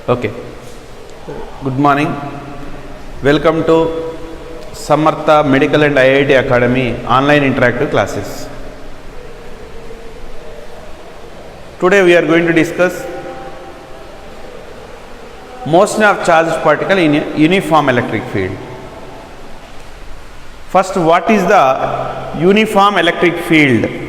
Okay. Good morning. Welcome to Samartha Medical and IIT Academy online interactive classes. Today we are going to discuss motion of charged particle in a uniform electric field. First, what is the uniform electric field?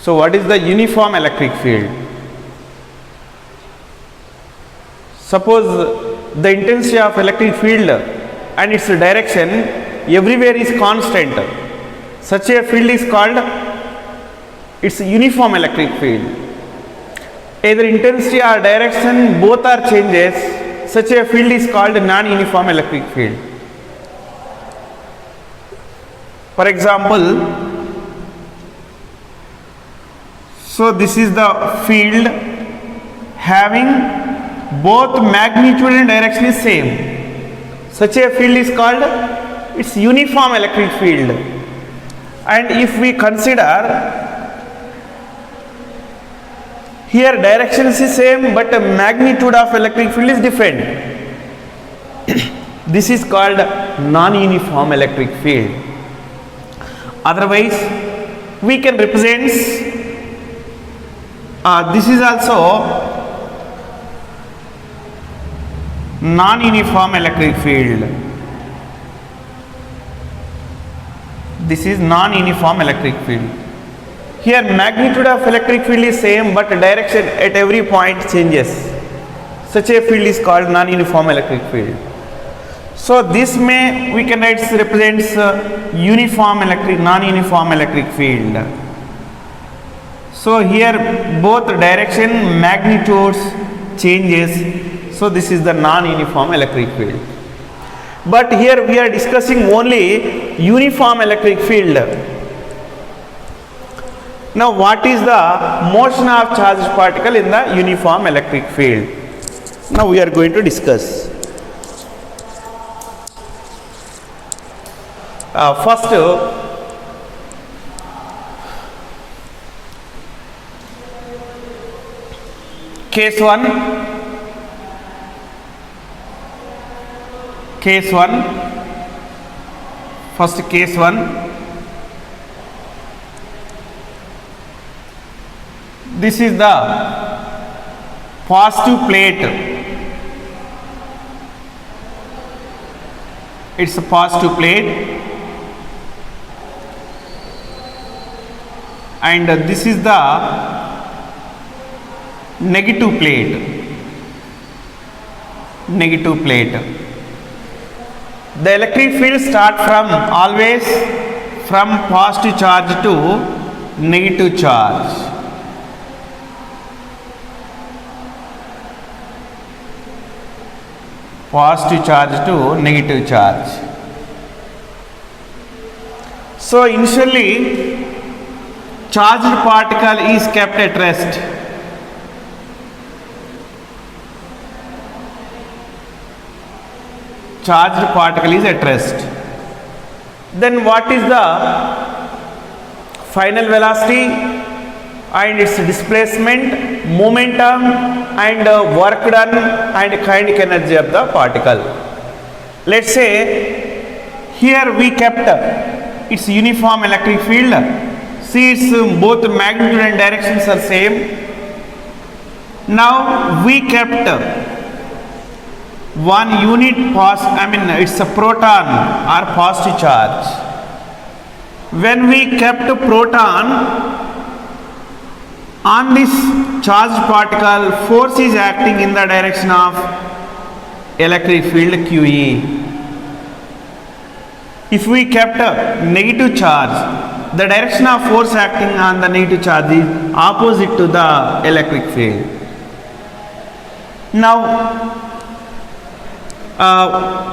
So, what is the uniform electric field? Suppose the intensity of electric field and its direction everywhere is constant. Such a field is called its uniform electric field. Either intensity or direction both are changes. Such a field is called non-uniform electric field. For example, so this is the field having both magnitude and direction is same. Such a field is called its uniform electric field. And if we consider here direction is same but magnitude of electric field is different. This is called non-uniform electric field. Otherwise we can represent this is also non-uniform electric field. This is non-uniform electric field. Here magnitude of electric field is same but direction at every point changes. Such a field is called non-uniform electric field. So this may we can write represents uniform electric non-uniform electric field. So here both direction magnitudes changes. So this is the non-uniform electric field. But here we are discussing only uniform electric field. Now what is the motion of charged particle in the uniform electric field? Now we are going to discuss. First, case 1, first case 1, this is the positive plate, it's a positive plate, and this is the negative plate. The electric field start from always from positive charge to negative charge. Positive charge to negative charge. So initially charged particle is kept at rest. Charged particle is at rest. Then what is the final velocity and its displacement, momentum and work done and kinetic energy of the particle. Let's say here we kept its uniform electric field. See, its both magnitude and directions are same. Now we kept one unit it's a proton or positive charge. When we kept a proton on this charged particle, force is acting in the direction of electric field QE. If we kept a negative charge, the direction of force acting on the negative charge is opposite to the electric field. Now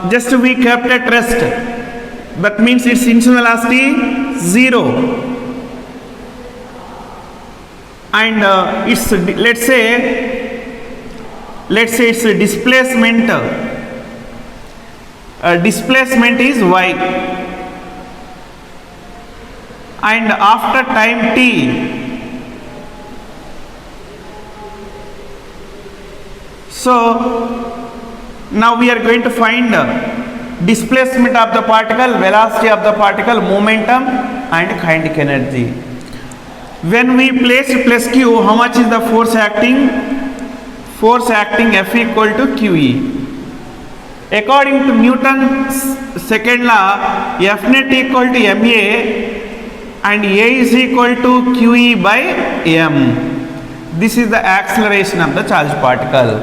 just we kept at rest, that means its initial velocity 0. and its let's say its displacement is y, and after time t, so now we are going to find displacement of the particle, velocity of the particle, momentum and kinetic energy. When we place plus q, how much is the force acting? Force acting F equal to QE. According to Newton's second law, F net equal to ma and a is equal to QE by m. This is the acceleration of the charged particle.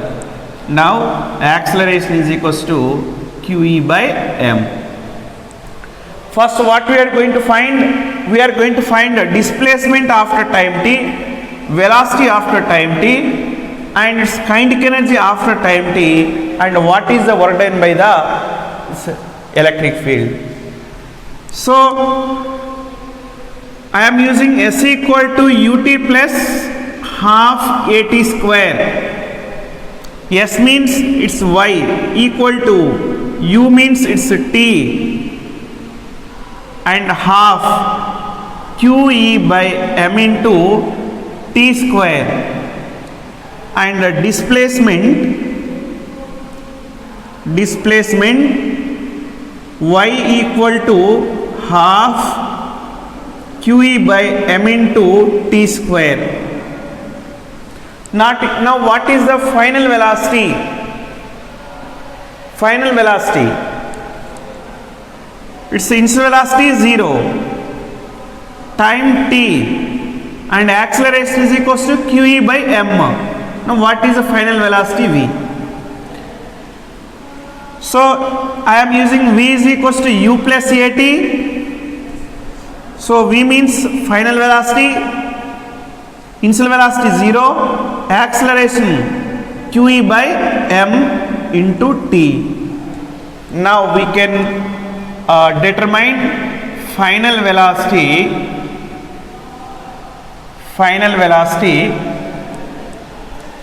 Now acceleration is equals to QE by m. First, what we are going to find? We are going to find the displacement after time t, velocity after time t, and its kinetic energy after time t, and what is the work done by the electric field. So I am using S equal to ut plus half at square. S means it's y, equal to u means it's t, and half QE by m into t square, and the displacement y equal to half QE by m into t square. Now what is the final velocity? Final velocity, its initial velocity is 0, time t, and acceleration is equals to QE by m. Now what is the final velocity v? So I am using v is equals to u plus at. So v means final velocity, initial velocity 0, acceleration QE by m into t. Now we can determine final velocity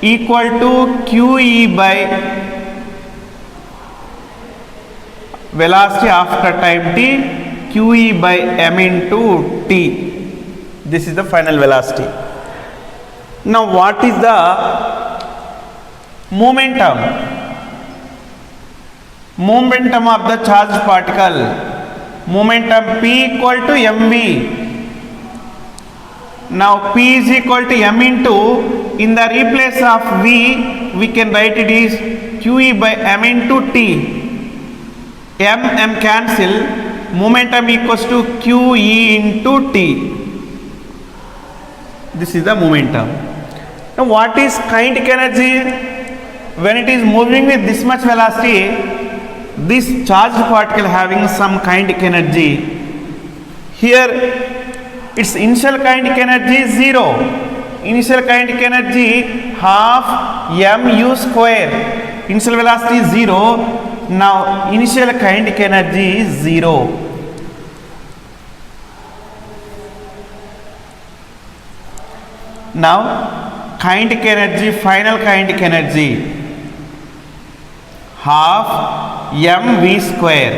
equal to QE by velocity after time t, QE by m into t. This is the final velocity. Now what is the momentum? Momentum of the charged particle, momentum p equal to mv. Now p is equal to m into, in the replace of v we can write it is QE by m into t. M cancel, momentum equals to QE into t. This is the momentum. Now what is kinetic energy? When it is moving with this much velocity, this charged particle having some kinetic energy. Here its initial kinetic energy is 0. Initial kinetic energy half mu square. Initial velocity is 0. Now initial kinetic energy is 0. Now kinetic energy, final kinetic energy, half mv square.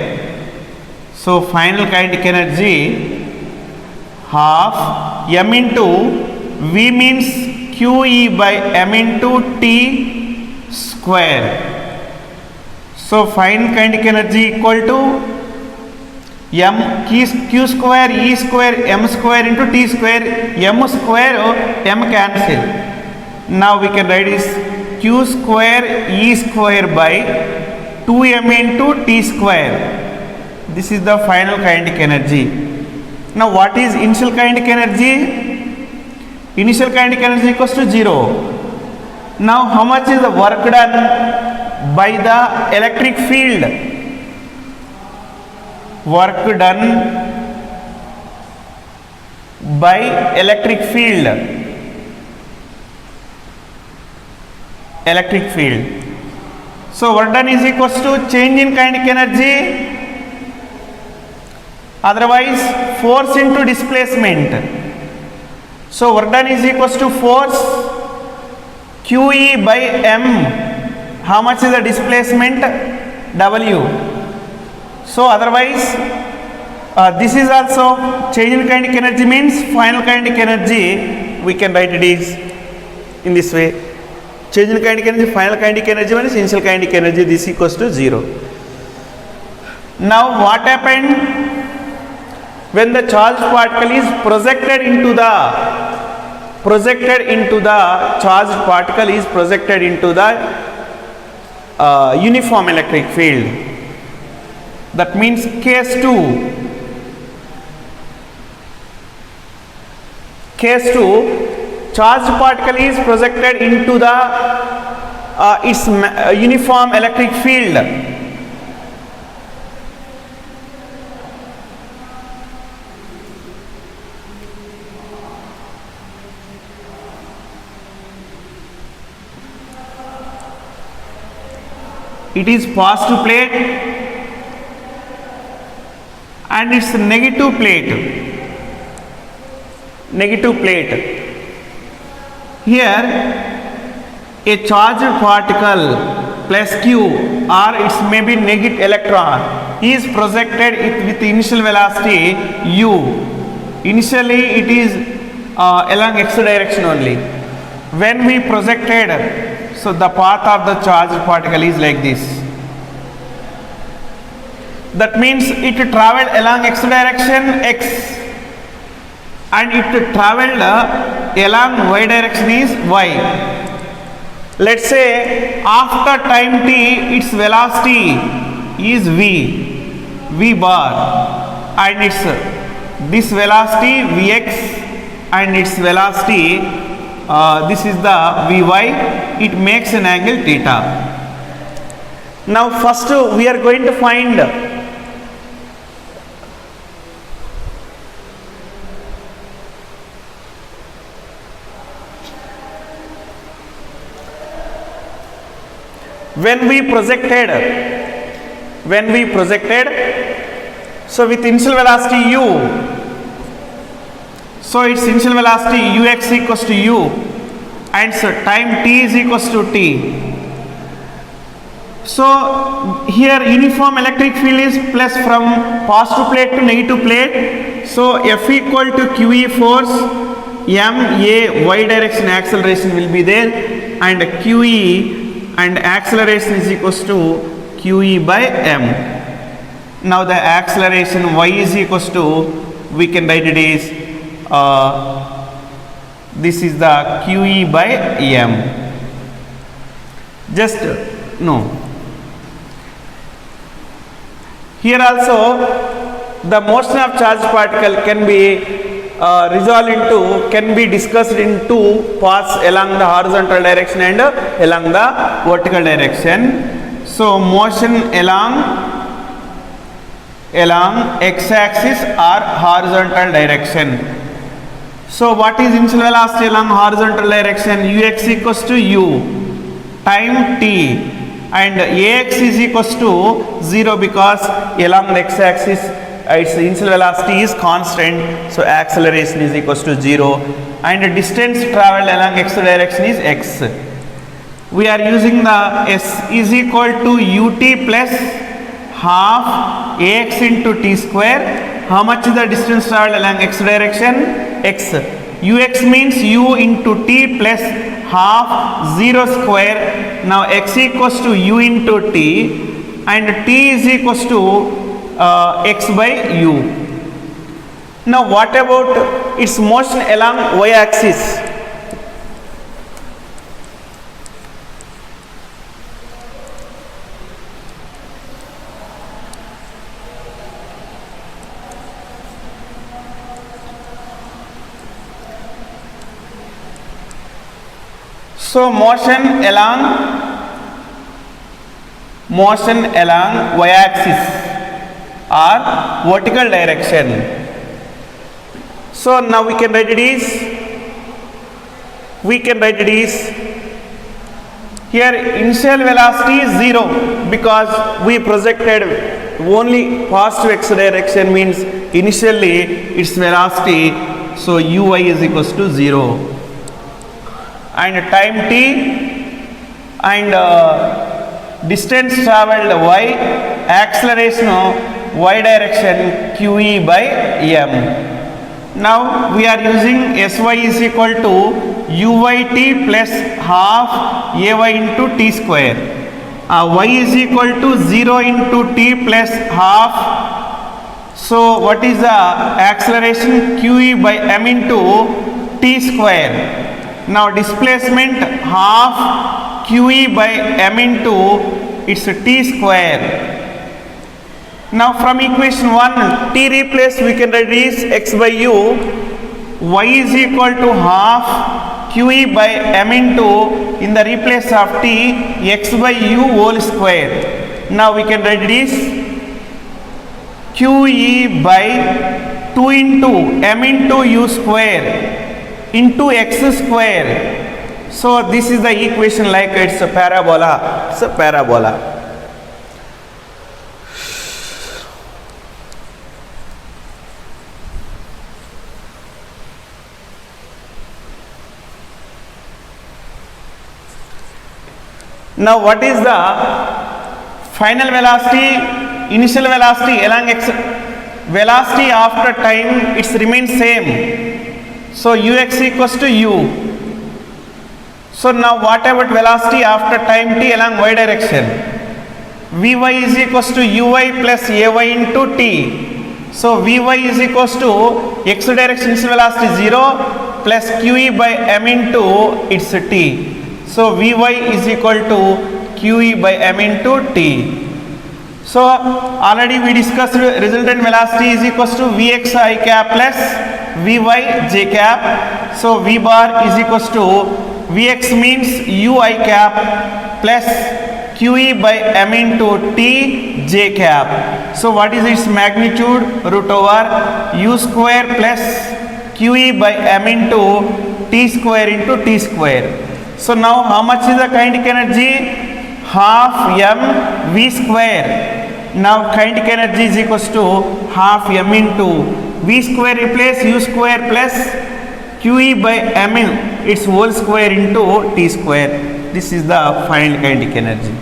So final kinetic energy half m into v means QE by m into t square. So final kinetic energy equal to m q square e square m square into t square, m square m cancel. Now we can write is q square e square by 2m into t square. This is the final kinetic energy. Now what is initial kinetic energy? Initial kinetic energy equals to 0. Now how much is the work done by the electric field? Work done by electric field. Electric field. So work done is equals to change in kinetic energy, otherwise force into displacement. So work done is equals to force QE by M. How much is the displacement? W. So otherwise this is also change in kinetic energy means final kinetic energy. We can write it is in this way. Change in kinetic energy, final kinetic energy minus initial kinetic energy, this equals to 0. Now what happened when the charged particle is projected into the charged particle is projected into the uniform electric field? That means case 2, charged particle is projected into the its uniform electric field. It is positive plate and it's negative plate. Here a charged particle plus Q or it may be negative electron is projected with initial velocity U. Initially it is along x direction only. When we projected, so the path of the charged particle is like this. That means it traveled along x direction x, and it traveled along y direction is y. Let's say after time t its velocity is v bar, and it's this velocity vx and its velocity this is the vy. It makes an angle theta. Now first we are going to find when we projected, so with initial velocity u, so its initial velocity ux equals to u, and so time t is equals to t. So here uniform electric field is plus from positive plate to negative plate. So F equal to QE force, ma y direction acceleration will be there, and QE and acceleration is equals to QE by m. Now the acceleration y is equals to, we can write it is this is the QE by m. Just no. Here also the motion of charged particle can be can be discussed in two paths, along the horizontal direction and along the vertical direction. So motion along x-axis or horizontal direction. So what is initial velocity along horizontal direction? Ux equals to u time t, and ax is equals to 0 because along the x-axis its initial velocity is constant, so acceleration is equals to 0, and the distance traveled along x direction is x. We are using the s is equal to ut plus half ax into t square. How much is the distance traveled along x direction? X. Ux means u into t plus half 0 square. Now x equals to u into t, and t is equals to x by u. Now what about its motion along y axis? So motion along y axis or vertical direction. So now we can write it is here initial velocity is 0 because we projected only positive x direction, means initially its velocity, So uy is equals to 0. And time t and distance traveled y, acceleration y direction qe by m. Now we are using Sy is equal to uyt plus half ay into t square. Y is equal to 0 into t plus half. So what is the acceleration? qe by m into t square. Now displacement half qe by m into its t square. Now from equation 1 t replace, we can reduce x by u. Y is equal to half qe by m into, in the replace of t, x by u whole square. Now we can reduce qe by 2 into m into u square into x square. So this is the equation, like it's a parabola. It's a parabola. Now what is the final velocity, initial velocity along x, velocity after time, it's remains same. So ux equals to u. So now what about velocity after time t along y direction? Vy is equals to uy plus ay into t. So Vy is equals to x direction initial velocity 0 plus qe by m into its t. So Vy is equal to qe by m into t. So already we discussed resultant velocity is equals to Vx I cap plus Vy j cap. So V bar is equals to Vx means u I cap plus qe by m into t j cap. So what is its magnitude? Root over u square plus qe by m into t square into t square. So now how much is the kinetic energy? Half m v square. Now kinetic energy is equals to half m into v square replace u square plus qe by m in its whole square into t square. This is the final kinetic energy.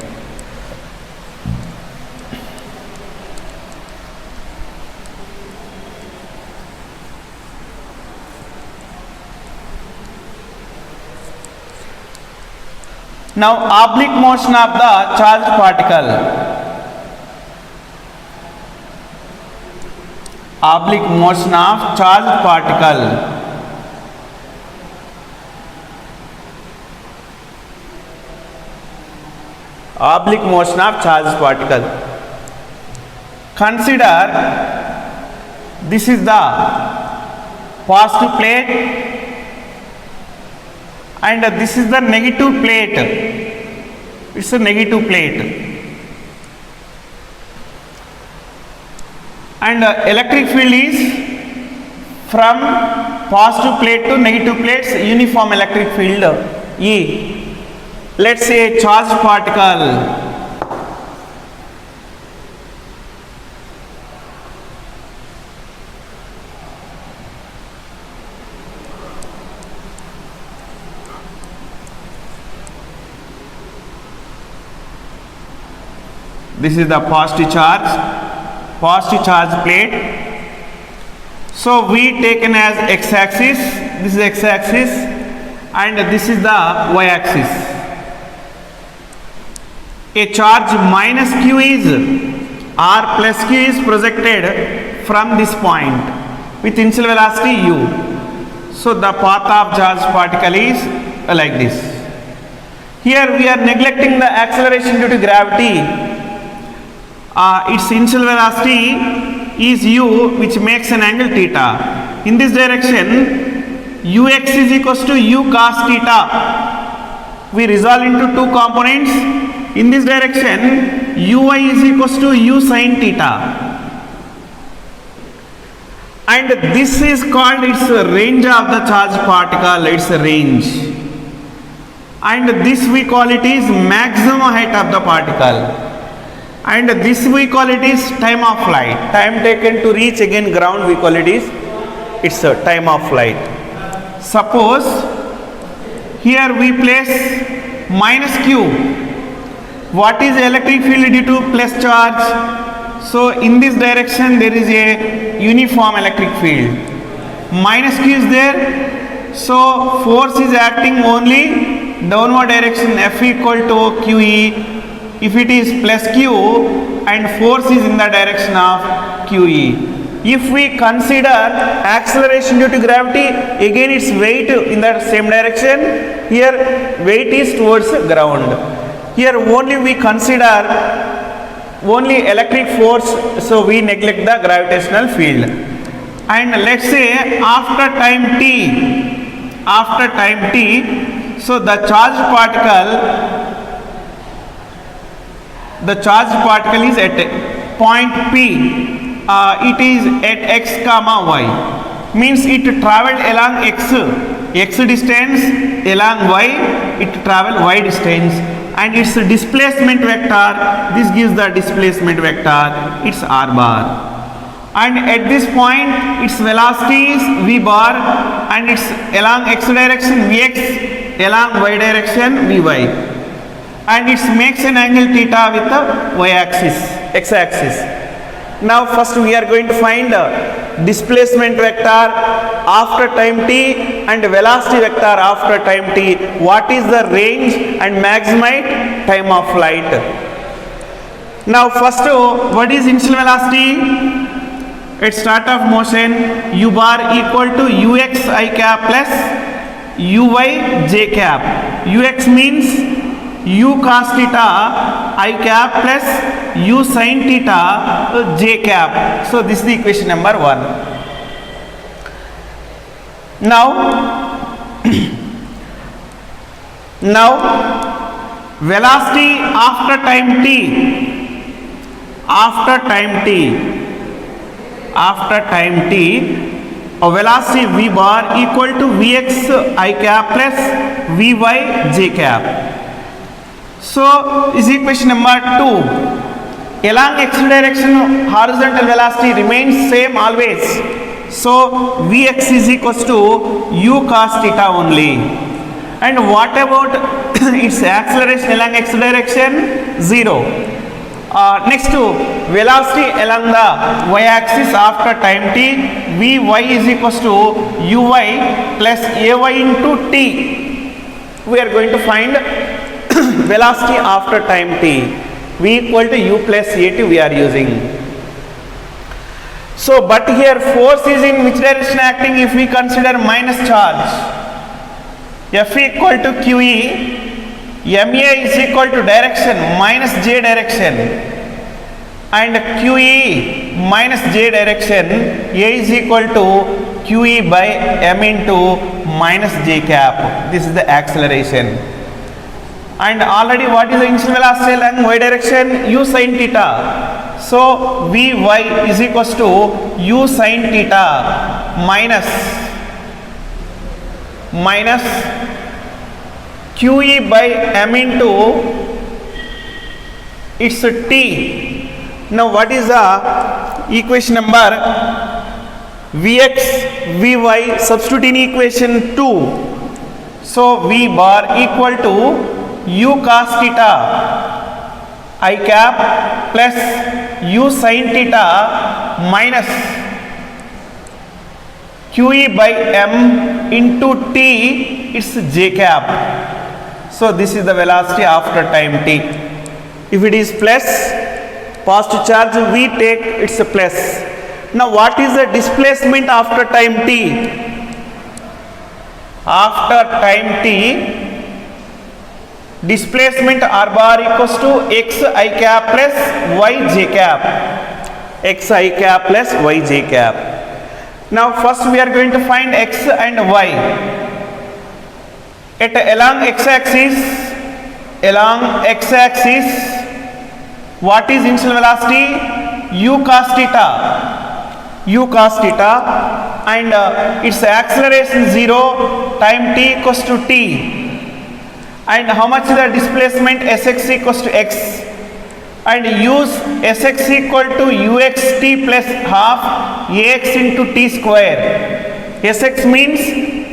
Now oblique motion of the charged particle. Oblique motion of charged particle. Oblique motion of charged particle. Consider this is the positive plate and this is the negative plate. It's a negative plate. And electric field is from positive plate to negative plates, uniform electric field E. Let's say a charged particle. This is the positive charge plate. So we taken as x-axis, this is x-axis and this is the y-axis. A charge minus q is r plus q is projected from this point with initial velocity u. So the path of charged particle is like this. Here we are neglecting the acceleration due to gravity. Its initial velocity is u, which makes an angle theta. In this direction, ux is equals to u cos theta. We resolve into two components. In this direction, uy is equals to u sin theta. And this is called its range of the charged particle, its range. And this we call it is maximum height of the particle. And this we call it is time of flight. Time taken to reach again ground, we call it is its time of flight. Suppose here we place minus q. What is electric field due to plus charge? So in this direction there is a uniform electric field. Minus q is there, so force is acting only downward direction, F equal to QE. If it is plus q and force is in the direction of QE. If we consider acceleration due to gravity, again its weight in the same direction. Here weight is towards ground. Here only we consider only electric force, so we neglect the gravitational field. And let's say after time t, so the charged particle is at point P. It is at x comma y, means it traveled along x distance, along y it traveled y distance, and its displacement vector, this gives the displacement vector, it's r bar. And at this point its velocity is v bar, and it's along x direction vx, along y direction vy, and it makes an angle theta with the y axis, x axis. Now first we are going to find displacement vector after time t and velocity vector after time t. What is the range and maximum time of flight? Now first, what is initial velocity? At start of motion, u bar equal to ux I cap plus uy j cap. Ux means u cos theta I cap plus u sin theta j cap. So this is the equation number 1. Now velocity after time t, a velocity v bar equal to vx I cap plus vy j cap. So is equation number 2. Along x direction horizontal velocity remains same always. So vx is equals to u cos theta only. And what about its acceleration along x direction? 0. Next to velocity along the y axis after time t, vy is equals to uy plus ay into t. We are going to find velocity after time t. V equal to u plus at we are using. So but here force is in which direction acting? If we consider minus charge, F equal to QE, MA is equal to direction minus j direction, and QE minus j direction, A is equal to QE by M into minus j cap. This is the acceleration. And already what is the initial velocity along y direction? U sin theta. So Vy is equals to u sin theta minus QE by M into its t. Now what is the equation number? Vx, Vy, substitute in equation 2. So V bar equal to u cos theta I cap plus u sin theta minus QE by M into t, it's j cap. So this is the velocity after time t. If it is plus, positive charge we take, it's a plus. Now what is the displacement after time t? After time t, displacement r bar equals to x I cap plus y j cap. X I cap plus y j cap. Now first we are going to find x and y. Along x-axis, what is initial velocity? U cos theta, and its acceleration 0, time t equals to t. And how much is the displacement? Sx equals to x. And use Sx equal to uxt plus half ax into t square. Sx means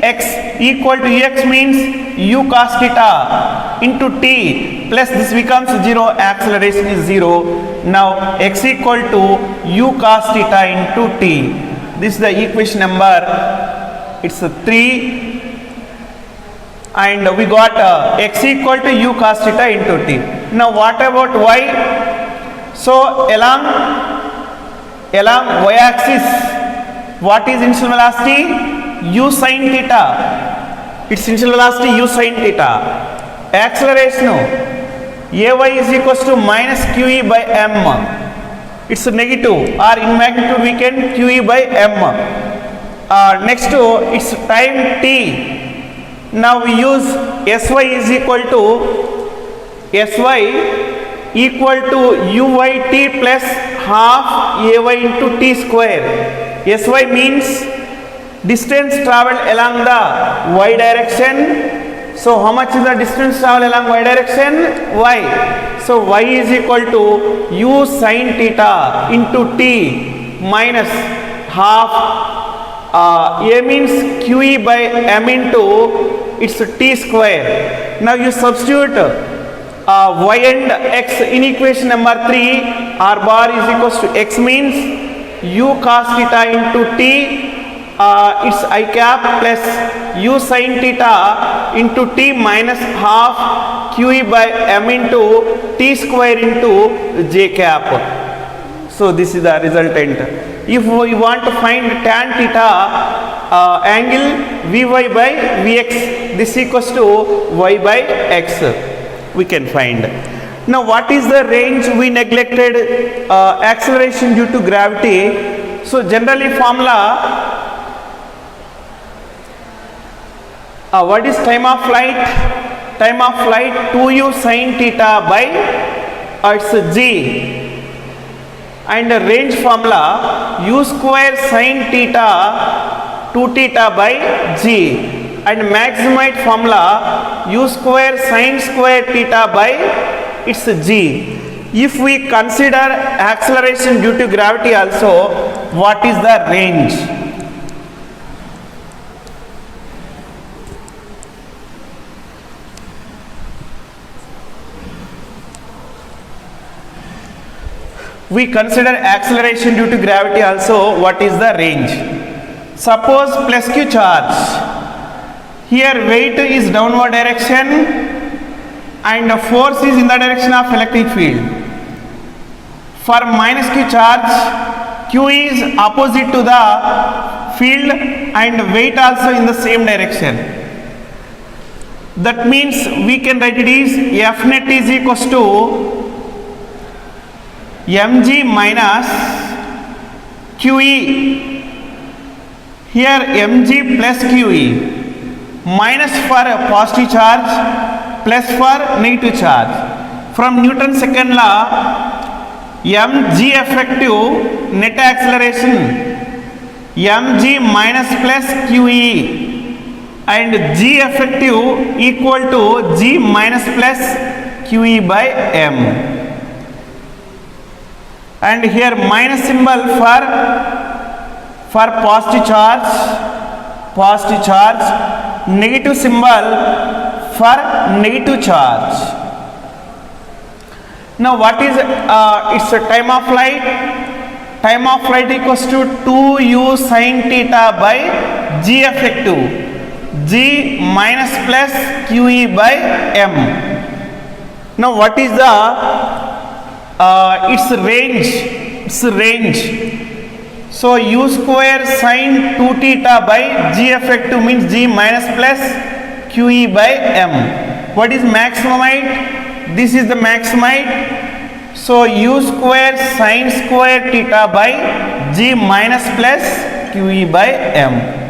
x equal to Ux means u cos theta into t plus this becomes 0, acceleration is 0. Now x equal to u cos theta into t. This is the equation number, it's 3, and we got x equal to u cos theta into t. Now what about y? So along y axis, what is initial velocity? U sin theta. Its initial velocity u sin theta. Acceleration ay is equals to minus qe by m. It's negative, or in magnitude we can qe by m. Next it's time t. Now we use sy is equal to uyt plus half ay into t square. Sy means distance traveled along the y direction. So how much is the distance traveled along y direction? Y. So y is equal to u sin theta into t minus half a means qe by m into it's t square. Now you substitute y and x in equation number 3. R bar is equals to x means u cos theta into t, it's I cap plus u sin theta into t minus half qe by m into t square into j cap. So this is the resultant. If we want to find tan theta angle vy by vx, this equals to y by x, we can find. Now what is the range? We neglected acceleration due to gravity. So generally formula, what is time of flight? Time of flight 2u sin theta by it's g, and range formula u square sin theta 2 theta by g, and maximite formula u square sin square theta by it's g. If we consider acceleration due to gravity also, what is the range? We consider acceleration due to gravity also, what is the range? Suppose plus q charge, here weight is downward direction and force is in the direction of electric field. For minus q charge, q is opposite to the field and weight also in the same direction. That means we can write it is F net is equals to mg minus qe. Here mg plus qe, minus for positive charge, plus for negative charge. From Newton's second law, mg effective net acceleration mg minus plus qe, and g effective equal to g minus plus qe by m. And here minus symbol for positive charge, negative symbol for negative charge. Now what is it's a time of flight? Time of flight equals to 2u sin theta by g effective, g minus plus qe by m. Now what is the its range? So u square sin 2 theta by g effective means g minus plus qe by m. What is maximum height? This is the maximum height. So u square sin square theta by g minus plus qe by m.